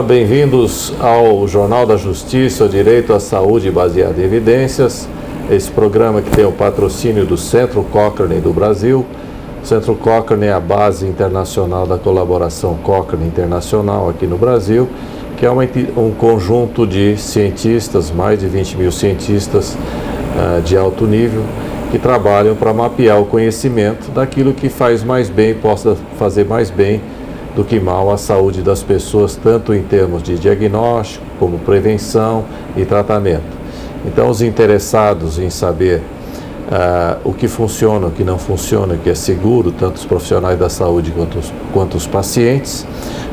Olá, bem-vindos ao Jornal da Justiça, o Direito à Saúde baseado em Evidências. Esse programa que tem o patrocínio do Centro Cochrane do Brasil. O Centro Cochrane é a base internacional da colaboração Cochrane Internacional aqui no Brasil, que é um conjunto de cientistas, mais de 20 mil cientistas de alto nível, que trabalham para mapear o conhecimento daquilo que faz mais bem e possa fazer mais bem do que mal à saúde das pessoas, tanto em termos de diagnóstico, como prevenção e tratamento. Então, os interessados em saber o que funciona, o que não funciona, o que é seguro, tanto os profissionais da saúde quanto os pacientes,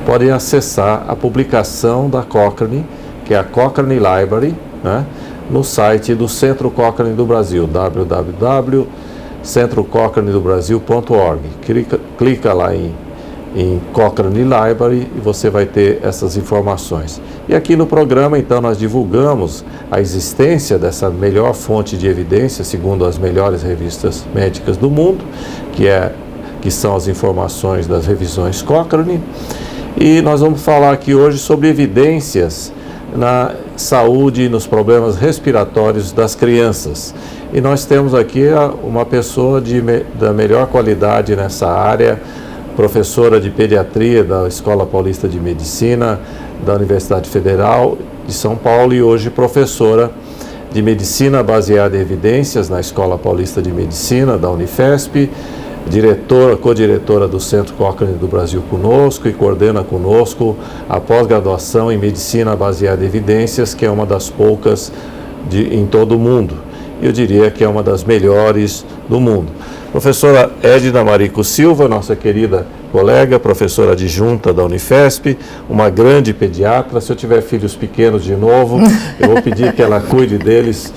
podem acessar a publicação da Cochrane, que é a Cochrane Library, né, no site do Centro Cochrane do Brasil, www.centrocochranedobrasil.org. Clica lá em Cochrane Library e você vai ter essas informações. E aqui no programa, então, nós divulgamos a existência dessa melhor fonte de evidência, segundo as melhores revistas médicas do mundo, que são as informações das revisões Cochrane. E nós vamos falar aqui hoje sobre evidências na saúde e nos problemas respiratórios das crianças. E nós temos aqui uma pessoa da melhor qualidade nessa área, professora de pediatria da Escola Paulista de Medicina, da Universidade Federal de São Paulo e hoje professora de Medicina baseada em Evidências na Escola Paulista de Medicina da Unifesp, co-diretora do Centro Cochrane do Brasil conosco e coordena conosco a pós-graduação em Medicina baseada em Evidências, que é uma das poucas em todo o mundo. Eu diria que é uma das melhores do mundo. Professora Edna Marico Silva, nossa querida colega, professora adjunta da Unifesp, uma grande pediatra. Se eu tiver filhos pequenos de novo, eu vou pedir que ela cuide deles.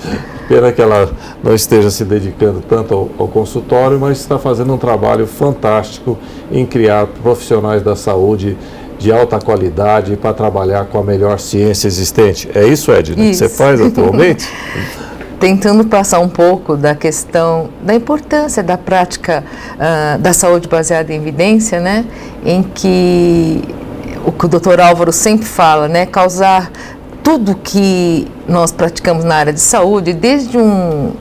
Pena que ela não esteja se dedicando tanto ao consultório, mas está fazendo um trabalho fantástico em criar profissionais da saúde de alta qualidade para trabalhar com a melhor ciência existente. É isso, Edna, que você faz atualmente? Tentando passar um pouco da questão da importância da prática da saúde baseada em evidência, né, em que o Dr. Álvaro sempre fala, né, causar tudo que nós praticamos na área de saúde, desde um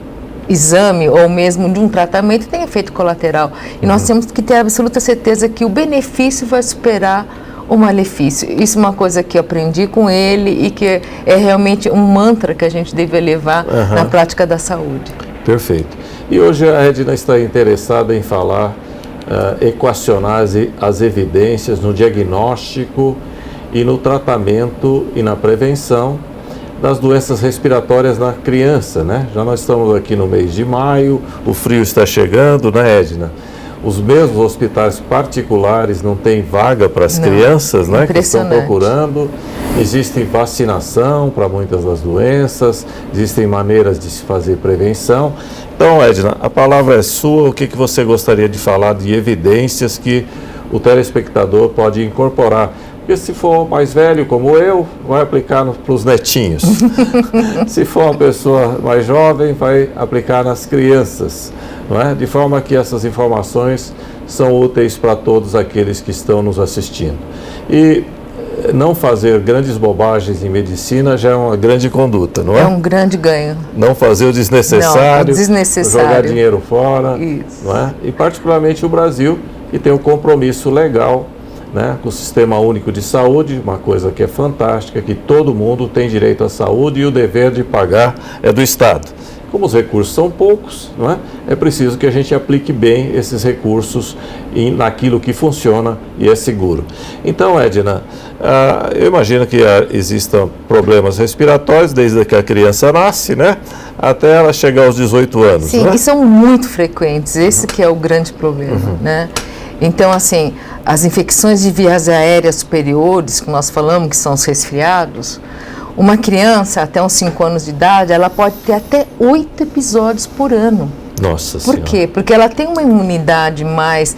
exame ou mesmo de um tratamento, tem efeito colateral. E nós temos que ter absoluta certeza que o benefício vai superar o malefício. Isso é uma coisa que eu aprendi com ele e que é realmente um mantra que a gente deve levar na prática da saúde. Perfeito. E hoje a Edna está interessada em falar, equacionar as evidências no diagnóstico e no tratamento e na prevenção das doenças respiratórias na criança, né? Já nós estamos aqui no mês de maio, o frio está chegando, né, Edna? Os mesmos hospitais particulares não têm vaga para as crianças, né, que estão procurando. Existe vacinação para muitas das doenças, existem maneiras de se fazer prevenção. Então, Edna, a palavra é sua. O que você gostaria de falar de evidências que o telespectador pode incorporar? Porque se for mais velho como eu, vai aplicar para os netinhos. Se for uma pessoa mais jovem, vai aplicar nas crianças. Não é? De forma que essas informações são úteis para todos aqueles que estão nos assistindo. E não fazer grandes bobagens em medicina já é uma grande conduta, não é? É um grande ganho. Não fazer o desnecessário, jogar dinheiro fora. Isso. Não é? E particularmente o Brasil, que tem um compromisso legal, né, com o Sistema Único de Saúde, uma coisa que é fantástica, que todo mundo tem direito à saúde e o dever de pagar é do Estado. Como os recursos são poucos, não é? É preciso que a gente aplique bem esses recursos naquilo que funciona e é seguro. Então, Edna, eu imagino que existam problemas respiratórios desde que a criança nasce, né? Até ela chegar aos 18 anos. Sim, né? E são muito frequentes, esse que é o grande problema, né? Então, assim, as infecções de vias aéreas superiores, que nós falamos, que são os resfriados, uma criança até uns 5 anos de idade, ela pode ter até 8 episódios por ano. Nossa Senhora. Por quê? Porque ela tem uma imunidade mais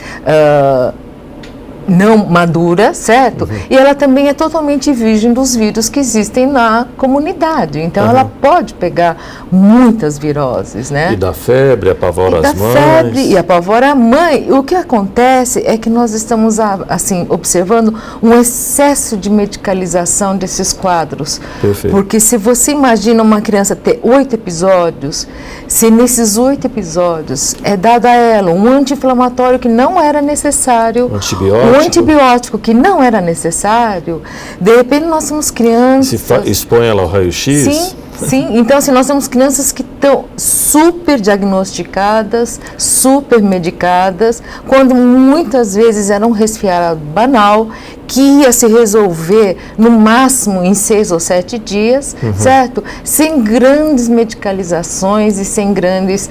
não madura, certo? E ela também é totalmente virgem dos vírus que existem na comunidade. Então, ela pode pegar muitas viroses, né? E da febre, apavora as mães. Febre e apavora a mãe. O que acontece é que nós estamos, assim, observando um excesso de medicalização desses quadros. Perfeito. Porque se você imagina uma criança ter 8 episódios, se nesses 8 episódios é dado a ela um anti-inflamatório que não era necessário, um antibiótico que não era necessário, de repente nós temos crianças... Expõe ela ao raio-x? Sim, sim. Então, assim, nós temos crianças que estão super diagnosticadas, super medicadas, quando muitas vezes era um resfriado banal, que ia se resolver no máximo em 6 ou 7 dias, certo? Sem grandes medicalizações e sem grandes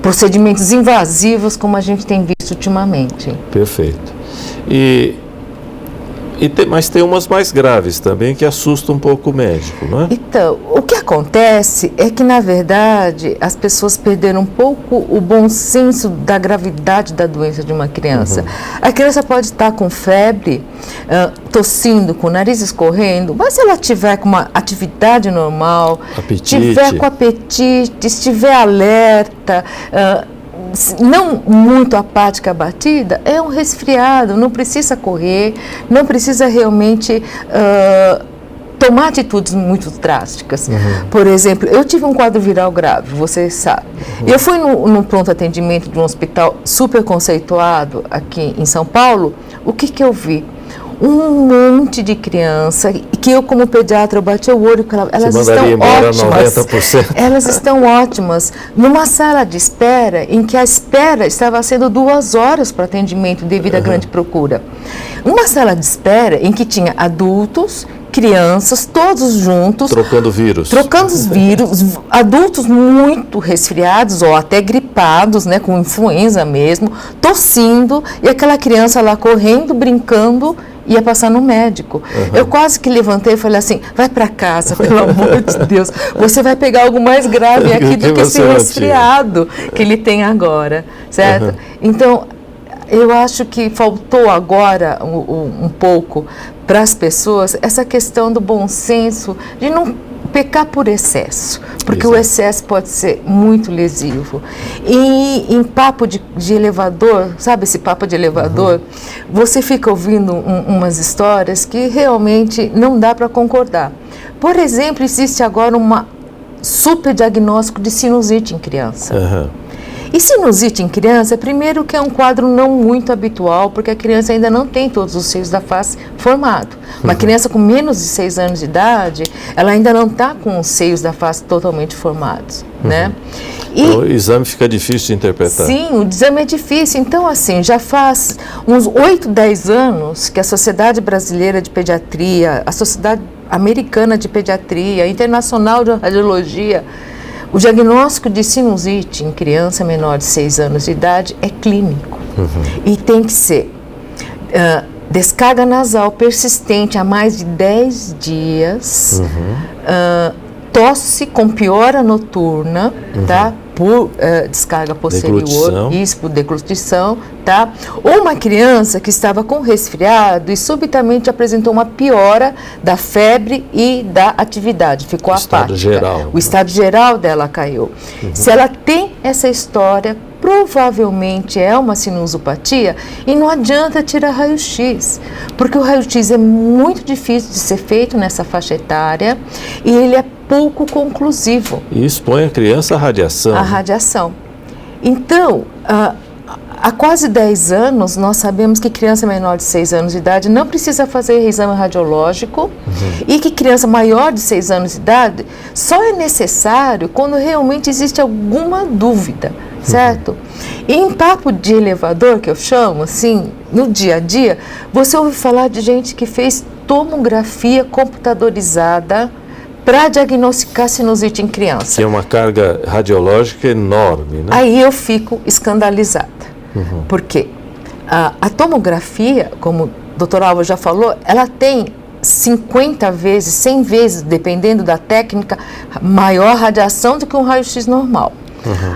procedimentos invasivos como a gente tem visto ultimamente. Perfeito. Mas tem umas mais graves também que assustam um pouco o médico, não é? Então, o que acontece é que, na verdade, as pessoas perderam um pouco o bom senso da gravidade da doença de uma criança. A criança pode estar com febre, tossindo, com o nariz escorrendo, mas se ela tiver com uma atividade normal, tiver com apetite, estiver alerta, não muito apática, abatida, é um resfriado, não precisa correr, não precisa realmente tomar atitudes muito drásticas. Por exemplo, eu tive um quadro viral grave, você sabe. Eu fui no pronto atendimento de um hospital super conceituado aqui em São Paulo. O que eu vi? Um monte de criança que eu, como pediatra, eu bati o olho, elas estão ótimas. 90%. Elas estão ótimas. Numa sala de espera, em que a espera estava sendo 2 horas para atendimento devido à grande procura. Uma sala de espera em que tinha adultos, crianças, todos juntos. Trocando vírus. Trocando os vírus, adultos muito resfriados ou até gripados, né, com influenza mesmo, tossindo, e aquela criança lá correndo, brincando, ia passar no médico. Eu quase que levantei e falei assim, vai para casa, pelo amor de Deus, você vai pegar algo mais grave aqui do que esse resfriado que ele tem agora, certo? Então, eu acho que faltou agora um pouco para as pessoas essa questão do bom senso, de não pecar por excesso, porque o excesso pode ser muito lesivo. E em papo de elevador, sabe esse papo de elevador, você fica ouvindo umas histórias que realmente não dá para concordar. Por exemplo, existe agora um super diagnóstico de sinusite em criança. E sinusite em criança, primeiro que é um quadro não muito habitual, porque a criança ainda não tem todos os seios da face formados. Uma criança com menos de 6 anos de idade, ela ainda não está com os seios da face totalmente formados, né? E o exame fica difícil de interpretar. Sim, o exame é difícil. Então, assim, já faz uns 8, 10 anos que a Sociedade Brasileira de Pediatria, a Sociedade Americana de Pediatria, a Internacional de Radiologia, o diagnóstico de sinusite em criança menor de 6 anos de idade é clínico. E tem que ser descarga nasal persistente há mais de 10 dias, tosse com piora noturna, tá? Por descarga posterior, isso, por deglutição, tá? Ou uma criança que estava com resfriado e subitamente apresentou uma piora da febre e da atividade, ficou apática. O estado geral dela caiu. Se ela tem essa história, provavelmente é uma sinusopatia e não adianta tirar raio-x, porque o raio-x é muito difícil de ser feito nessa faixa etária e ele é pouco conclusivo. E expõe a criança à radiação. À radiação. Então, há quase 10 anos, nós sabemos que criança menor de 6 anos de idade não precisa fazer exame radiológico e que criança maior de 6 anos de idade só é necessário quando realmente existe alguma dúvida, certo? E em papo de elevador, que eu chamo, assim, no dia a dia, você ouve falar de gente que fez tomografia computadorizada para diagnosticar sinusite em criança. Que é uma carga radiológica enorme, né? Aí eu fico escandalizada. Porque a tomografia, como o doutor Álvaro já falou, ela tem 50 vezes, 100 vezes, dependendo da técnica, maior radiação do que um raio-x normal.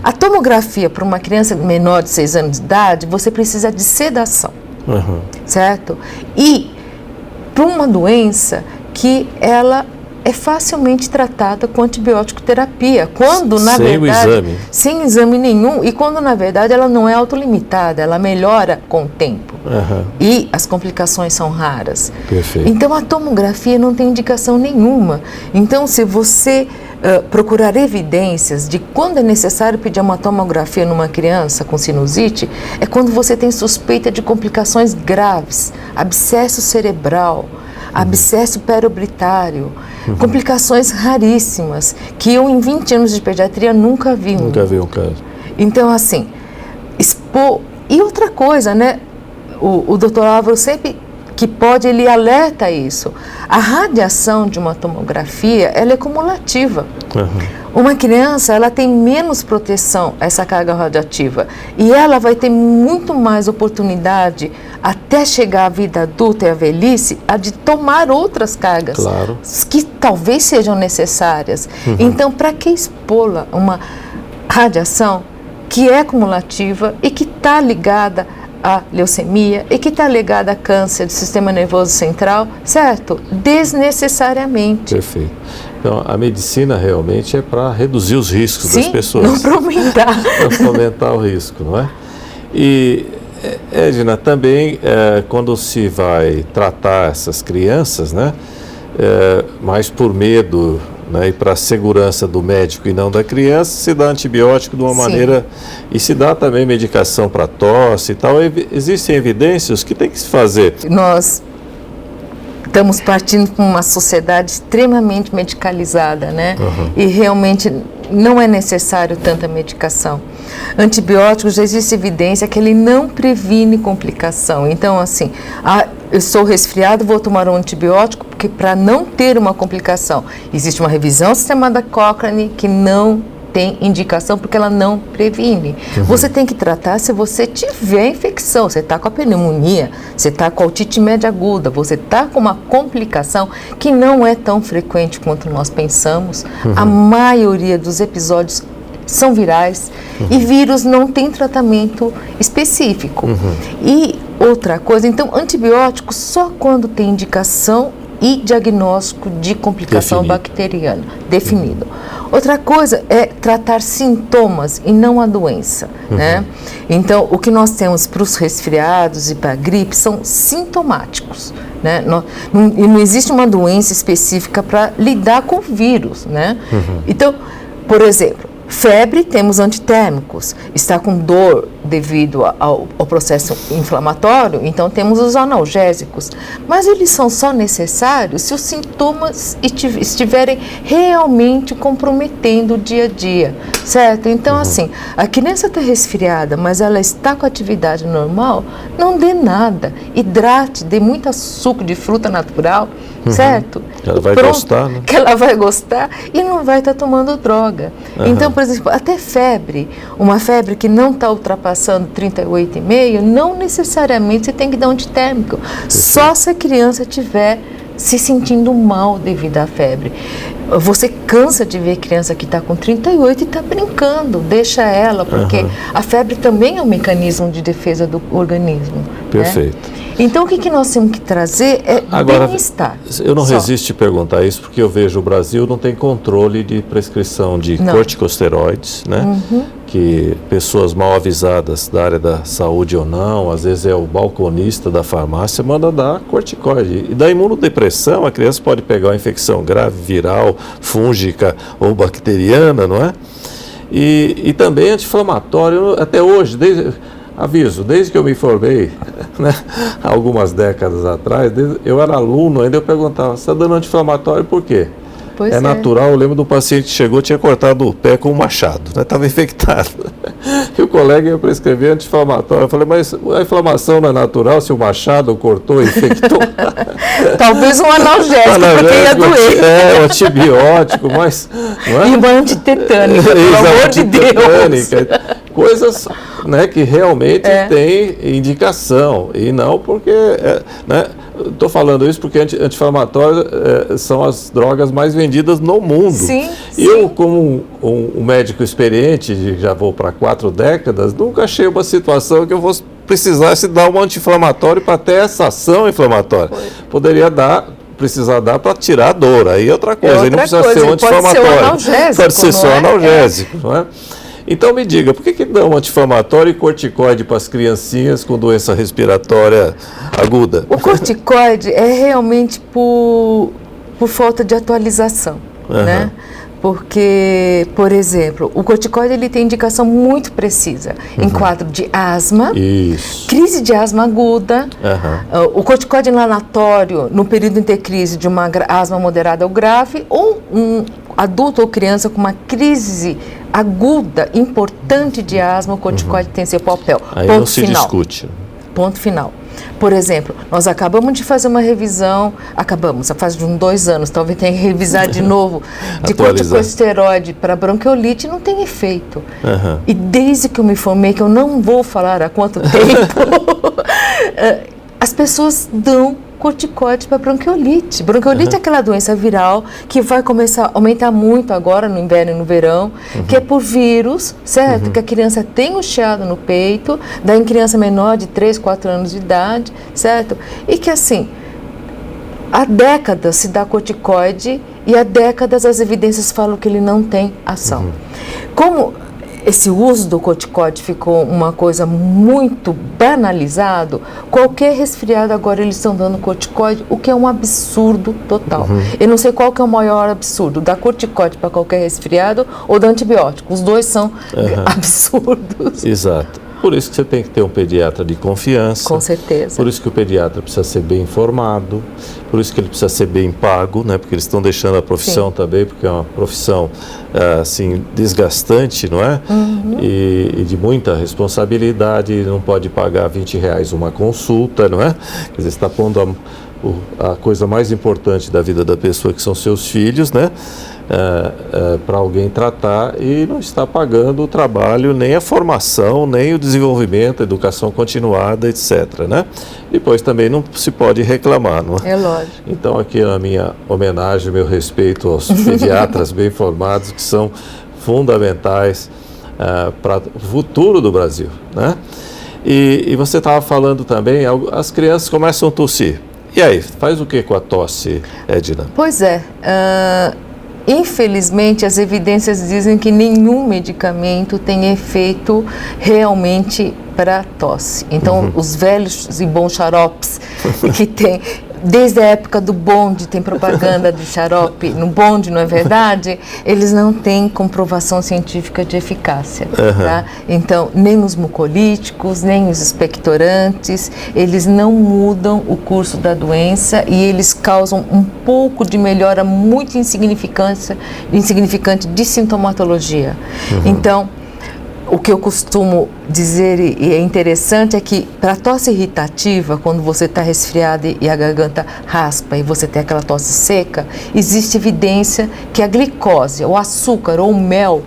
A tomografia para uma criança menor de 6 anos de idade, você precisa de sedação. certo? E para uma doença que ela é facilmente tratada com antibiótico terapia, quando na verdade, exame. Sem exame nenhum, e quando na verdade ela não é autolimitada, ela melhora com o tempo. E as complicações são raras. Perfeito. Então a tomografia não tem indicação nenhuma. Então se você procurar evidências de quando é necessário pedir uma tomografia numa criança com sinusite, é quando você tem suspeita de complicações graves, abscesso cerebral, abscesso periorbitário, complicações raríssimas, que eu em 20 anos de pediatria nunca vi. Nunca vi um caso. Então, assim, E outra coisa, né? O doutor Álvaro sempre que pode, ele alerta isso. A radiação de uma tomografia, ela é cumulativa. Uma criança, ela tem menos proteção a essa carga radiativa e ela vai ter muito mais oportunidade até chegar à vida adulta e à velhice de tomar outras cargas que talvez sejam necessárias. Então, para que expô-la a uma radiação que é cumulativa e que está ligada a leucemia e que está ligada a câncer do sistema nervoso central, certo? Desnecessariamente. Perfeito. Então, a medicina realmente é para reduzir os riscos das pessoas. Não para aumentar. Para aumentar o risco, não é? E, Edna, também quando se vai tratar essas crianças, né, mais por medo, né, e para a segurança do médico e não da criança, se dá antibiótico de uma maneira, e se dá também medicação para tosse e tal. Existem evidências que tem que se fazer. Nós estamos partindo para uma sociedade extremamente medicalizada, né? E realmente não é necessário tanta medicação. Antibióticos, já existe evidência que ele não previne complicação. Então, assim, eu sou resfriado, vou tomar um antibiótico porque para não ter uma complicação. Existe uma revisão sistemada Cochrane que não tem indicação porque ela não previne. Você tem que tratar se você tiver infecção, você está com a pneumonia, você está com a otite média aguda, você está com uma complicação que não é tão frequente quanto nós pensamos. A maioria dos episódios são virais e vírus não tem tratamento específico. E outra coisa, então, antibiótico só quando tem indicação e diagnóstico de complicação bacteriana definido. Outra coisa é tratar sintomas e não a doença, né? Então, o que nós temos para os resfriados e para a gripe são sintomáticos, né? Não existe uma doença específica para lidar com o vírus, né? Então, por exemplo, febre, temos antitérmicos. Está com dor devido ao processo inflamatório, então temos os analgésicos. Mas eles são só necessários se os sintomas estiverem realmente comprometendo o dia a dia, certo? Então, assim, a criança está resfriada, mas ela está com atividade normal, não dê nada. Hidrate, dê muito suco de fruta natural, certo? Ela vai gostar, né? Que ela vai gostar e não vai estar tomando droga. Então, por exemplo, até febre, uma febre que não está ultrapassando 38,5, não necessariamente você tem que dar um antitérmico. Só se a criança estiver se sentindo mal devido à febre. Você cansa de ver criança que está com 38 e está brincando, deixa ela, porque a febre também é um mecanismo de defesa do organismo. Perfeito. Né? Então, o que nós temos que trazer é bem-estar. Eu não resisto a perguntar isso, porque eu vejo o Brasil não tem controle de prescrição de corticosteroides, né? Que pessoas mal avisadas da área da saúde ou não, às vezes é o balconista da farmácia, manda dar corticoide. E da imunodepressão, a criança pode pegar uma infecção grave, viral, fúngica ou bacteriana, não é? E também anti-inflamatório, até hoje, desde que eu me formei, né, algumas décadas atrás, eu era aluno, ainda eu perguntava, você está dando anti-inflamatório por quê? É natural, eu lembro do paciente que chegou, tinha cortado o pé com um machado, estava infectado. E o colega ia prescrever anti-inflamatório. Eu falei, mas a inflamação não é natural se o machado cortou e infectou? Talvez um analgésico, porque ia doer. Um antibiótico, mas... Não é? E uma antitetânica, pelo amor de Deus. coisas, né, que realmente tem indicação, e não porque, né, estou falando isso porque anti-inflamatório são as drogas mais vendidas no mundo. Sim, Eu, como um médico experiente, já vou para 4 décadas, nunca achei uma situação que eu fosse precisasse dar um anti-inflamatório para ter essa ação inflamatória. Poderia precisar dar para tirar a dor, aí é outra coisa, aí não precisa ser um anti-inflamatório. Pode ser só analgésico, não é? Então me diga, por que dão anti-inflamatório e corticoide para as criancinhas com doença respiratória aguda? O corticoide é realmente por falta de atualização, né? Porque, por exemplo, o corticoide ele tem indicação muito precisa em quadro de asma, crise de asma aguda, o corticoide inalatório no período intercrise de uma asma moderada ou grave, ou um adulto ou criança com uma crise aguda, importante de asma, o corticoide tem seu papel. Aí não se discute. Ponto final. Por exemplo, nós acabamos de fazer uma revisão, faz uns 2 anos, talvez tenha que revisar de novo, de corticosteroide para bronquiolite, não tem efeito. E desde que eu me formei, que eu não vou falar há quanto tempo, as pessoas dão corticoide para bronquiolite. Bronquiolite é aquela doença viral que vai começar a aumentar muito agora no inverno e no verão, que é por vírus, certo? Que a criança tem um chiado no peito, daí em criança menor de 3, 4 anos de idade, certo? E que assim, há décadas se dá corticoide e há décadas as evidências falam que ele não tem ação. Como esse uso do corticoide ficou uma coisa muito banalizado, qualquer resfriado agora eles estão dando corticoide, o que é um absurdo total. Eu não sei qual que é o maior absurdo, dar corticoide para qualquer resfriado ou dar antibiótico. Os dois são absurdos. Exato. Por isso que você tem que ter um pediatra de confiança. Com certeza. Por isso que o pediatra precisa ser bem informado, por isso que ele precisa ser bem pago, né? Porque eles estão deixando a profissão também, porque é uma profissão assim, desgastante, não é? E de muita responsabilidade, não pode pagar R$20 uma consulta, não é? Quer dizer, você está pondo a coisa mais importante da vida da pessoa, que são seus filhos, né? Para alguém tratar e não está pagando o trabalho, nem a formação, nem o desenvolvimento, a educação continuada, etc. Né? Depois também não se pode reclamar, não é? É lógico. Então aqui a minha homenagem, meu respeito aos pediatras bem formados, que são fundamentais para o futuro do Brasil. Né? E você estava falando também, as crianças começam a tossir. E aí, faz o que com a tosse, Edna? Pois é. Infelizmente, as evidências dizem que nenhum medicamento tem efeito realmente para tosse. Então, os velhos e bons xaropes que tem, desde a época do bonde, tem propaganda de xarope no bonde, não é verdade? Eles não têm comprovação científica de eficácia. Tá? Então, nem os mucolíticos, nem os expectorantes, eles não mudam o curso da doença e eles causam um pouco de melhora muito insignificante de sintomatologia. Então, o que eu costumo dizer e é interessante é que para tosse irritativa, quando você está resfriado e a garganta raspa e você tem aquela tosse seca, existe evidência que a glicose, o açúcar ou o mel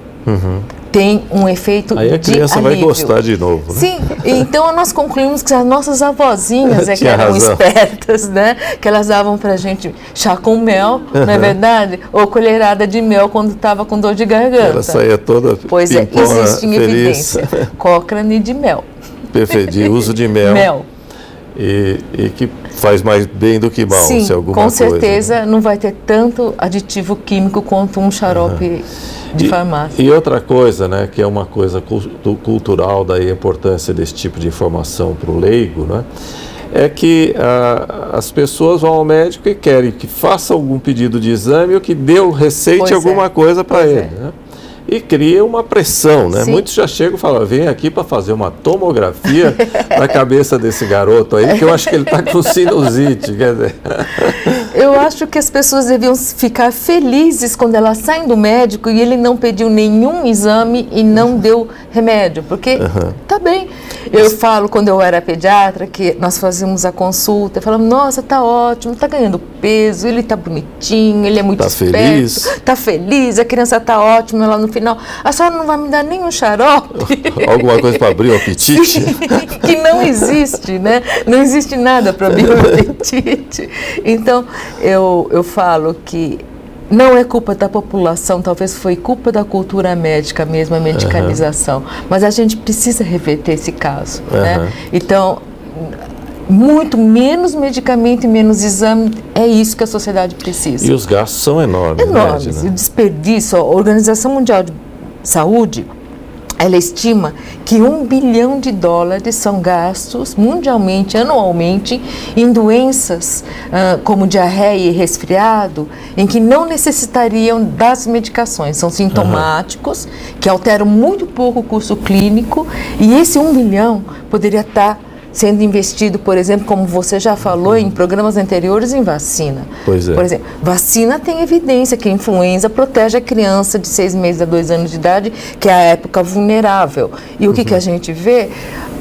tem um efeito de alívio. Aí a criança vai gostar de novo. Né? Sim, então nós concluímos que as nossas avózinhas que eram espertas, né? Que elas davam pra gente chá com mel, não é verdade? Ou colherada de mel quando estava com dor de garganta. Ela saía toda Pois pimpona, existe em evidência. Cochrane de mel. Perfeito, de uso de mel. E que faz mais bem do que mal, se alguma coisa. Sim, com certeza não vai ter tanto aditivo químico quanto um xarope de farmácia. E outra coisa, né, que é uma coisa cultural, daí a importância desse tipo de informação para o leigo, né, é que as pessoas vão ao médico e querem que faça algum pedido de exame ou que receite alguma coisa para ele. Né? E cria uma pressão, né? Muitos já chegam e falam, vem aqui para fazer uma tomografia na cabeça desse garoto aí, que eu acho que ele está com sinusite, quer dizer. Eu acho que as pessoas deviam ficar felizes quando elas saem do médico e ele não pediu nenhum exame e não deu remédio, porque tá bem. Eu falo, quando eu era pediatra, que nós fazíamos a consulta, falamos, nossa, tá ótimo, tá ganhando peso, ele tá bonitinho, ele é muito esperto, tá feliz, a criança tá ótima, lá no final, a senhora não vai me dar nenhum xarope? Alguma coisa para abrir o apetite? Sim, que não existe, né? Não existe nada para abrir o apetite. Então, eu falo que não é culpa da população, talvez foi culpa da cultura médica mesmo, a medicalização. Mas a gente precisa reverter esse caso, né? Então, muito menos medicamento e menos exame, é isso que a sociedade precisa. E os gastos são enormes. Enormes. Né? O desperdício, a Organização Mundial de Saúde, ela estima que $1 bilhão são gastos mundialmente, anualmente, em doenças como diarreia e resfriado, em que não necessitariam das medicações. São sintomáticos, que alteram muito pouco o curso clínico, e esse 1 bilhão poderia estar sendo investido, por exemplo, como você já falou em programas anteriores, em vacina. Pois é. Por exemplo, vacina tem evidência que a influenza protege a criança de 6 meses a 2 anos de idade, que é a época vulnerável. E o que a gente vê?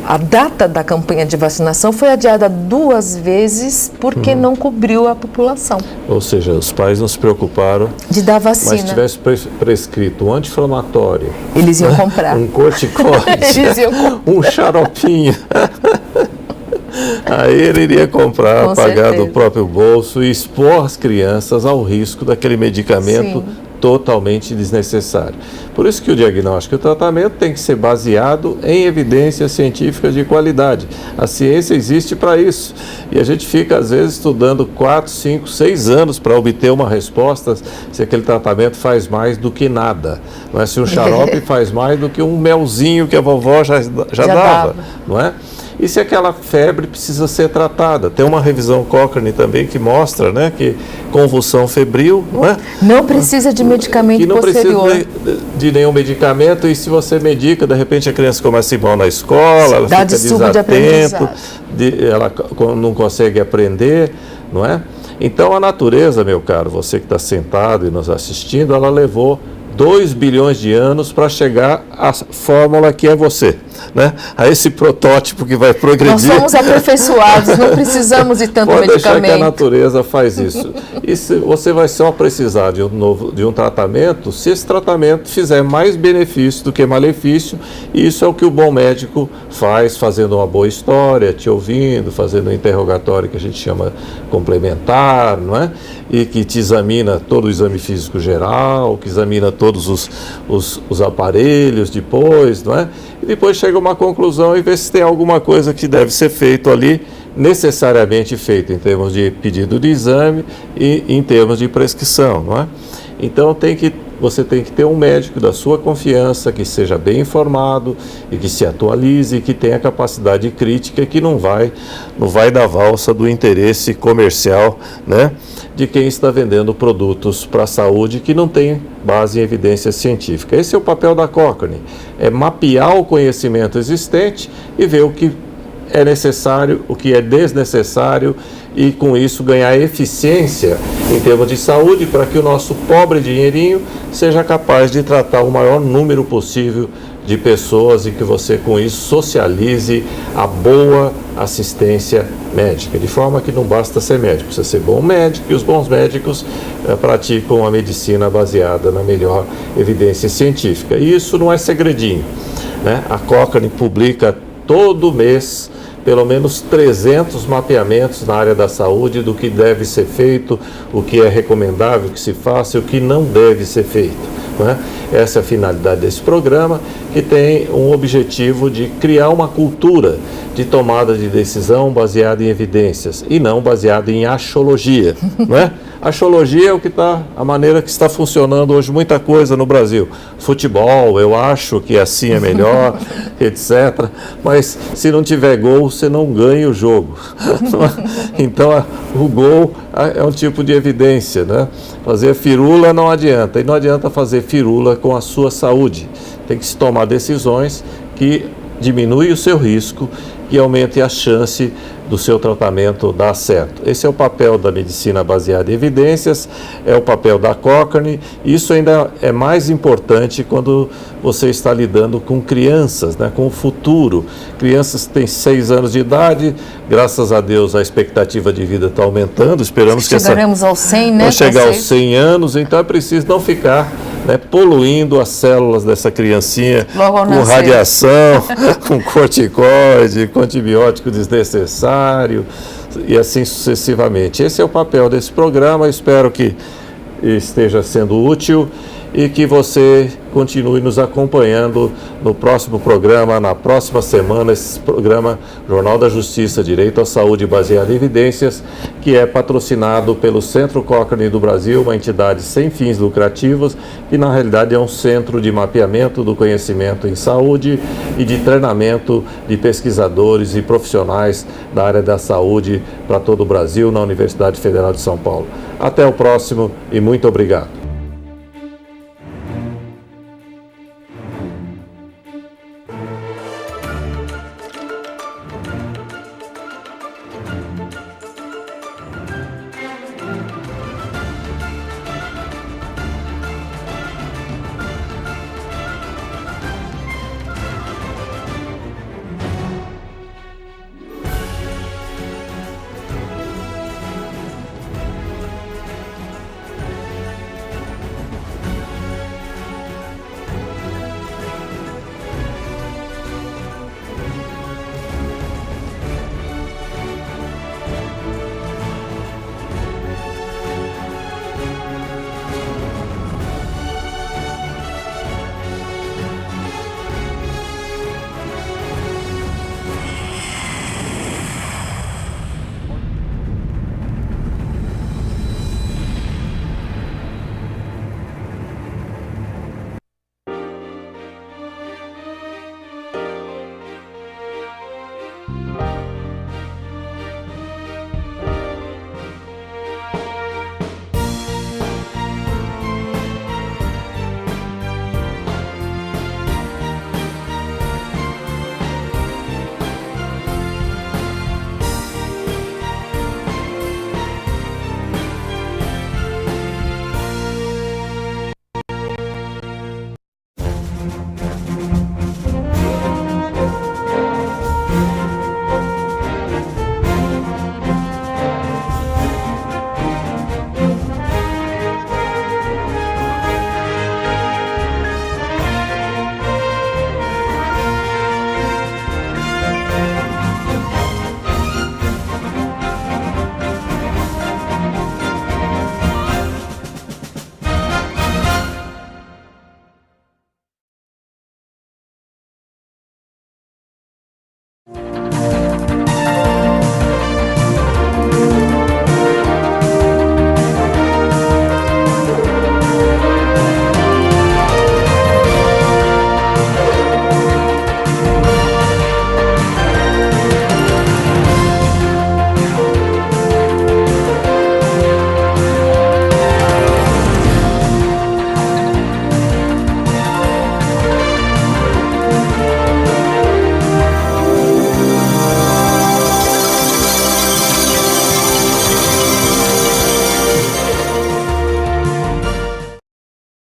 A data da campanha de vacinação foi adiada 2 vezes porque não cobriu a população. Ou seja, os pais não se preocuparam de dar vacina. Mas se tivesse prescrito um anti-inflamatório, eles iam comprar. Um corticóide, eles iam um xaropinho. Aí ele iria comprar, com pagar certeza. do próprio bolso e expor as crianças ao risco daquele medicamento totalmente desnecessário. Por isso que o diagnóstico e o tratamento tem que ser baseado em evidências científicas de qualidade. A ciência existe para isso. E a gente fica, às vezes, estudando 4, 5, 6 anos para obter uma resposta se aquele tratamento faz mais do que nada. Não é? Se um xarope faz mais do que um melzinho que a vovó já dava, não é? E se aquela febre precisa ser tratada? Tem uma revisão Cochrane também que mostra, né, que convulsão febril, não é? Não precisa de medicamento que não posterior. Precisa de nenhum medicamento, e se você medica, de repente a criança começa a ir mal na escola, ela fica desatenta, ela não consegue aprender, não é? Então a natureza, meu caro, você que está sentado e nos assistindo, ela levou 2 bilhões de anos para chegar à fórmula que é você, né? A esse protótipo que vai progredir. Nós somos aperfeiçoados, não precisamos de tanto medicamento. Pode deixar que a natureza faz isso. E você vai só precisar de um tratamento se esse tratamento fizer mais benefício do que malefício, e isso é o que o bom médico faz, fazendo uma boa história, te ouvindo, fazendo um interrogatório que a gente chama complementar, não é? E que te examina todo o exame físico geral, que examina todos os aparelhos depois, não é? E depois chega a uma conclusão e vê se tem alguma coisa que deve ser feito ali, necessariamente feito em termos de pedido de exame e em termos de prescrição, não é? Então você tem que ter um médico da sua confiança, que seja bem informado e que se atualize e que tenha capacidade crítica e que não vai dar valsa do interesse comercial, né, de quem está vendendo produtos para a saúde que não tem base em evidência científica. Esse é o papel da Cochrane, é mapear o conhecimento existente e ver o que é necessário, o que é desnecessário, e com isso ganhar eficiência em termos de saúde para que o nosso pobre dinheirinho seja capaz de tratar o maior número possível de pessoas e que você com isso socialize a boa assistência médica, de forma que não basta ser médico, precisa ser bom médico, e os bons médicos praticam a medicina baseada na melhor evidência científica. E isso não é segredinho, né? A Cochrane publica todo mês pelo menos 300 mapeamentos na área da saúde do que deve ser feito, o que é recomendável que se faça e o que não deve ser feito, não é? Essa é a finalidade desse programa, que tem um objetivo de criar uma cultura de tomada de decisão baseada em evidências e não baseada em axologia, não é? Axologia é o que a maneira que está funcionando hoje muita coisa no Brasil. Futebol, eu acho que assim é melhor, etc. Mas se não tiver gol, você não ganha o jogo. Então o gol é um tipo de evidência, né? Fazer firula não adianta, e não adianta fazer firula com a sua saúde. Tem que se tomar decisões que diminui o seu risco e aumente a chance do seu tratamento dar certo. Esse é o papel da medicina baseada em evidências, é o papel da Cochrane. Isso ainda é mais importante quando você está lidando com crianças, né, com o futuro. Crianças que têm 6 anos de idade, graças a Deus a expectativa de vida está aumentando, esperamos que chegaremos aos 100, né? Vamos chegar aos 100 anos, então é preciso não ficar, né, poluindo as células dessa criancinha com radiação, com corticoide, com antibiótico desnecessário e assim sucessivamente. Esse é o papel desse programa, espero que esteja sendo útil e que você continue nos acompanhando no próximo programa, na próxima semana, esse programa Jornal da Justiça, Direito à Saúde baseado em Evidências, que é patrocinado pelo Centro Cochrane do Brasil, uma entidade sem fins lucrativos, que na realidade é um centro de mapeamento do conhecimento em saúde e de treinamento de pesquisadores e profissionais da área da saúde para todo o Brasil, na Universidade Federal de São Paulo. Até o próximo e muito obrigado.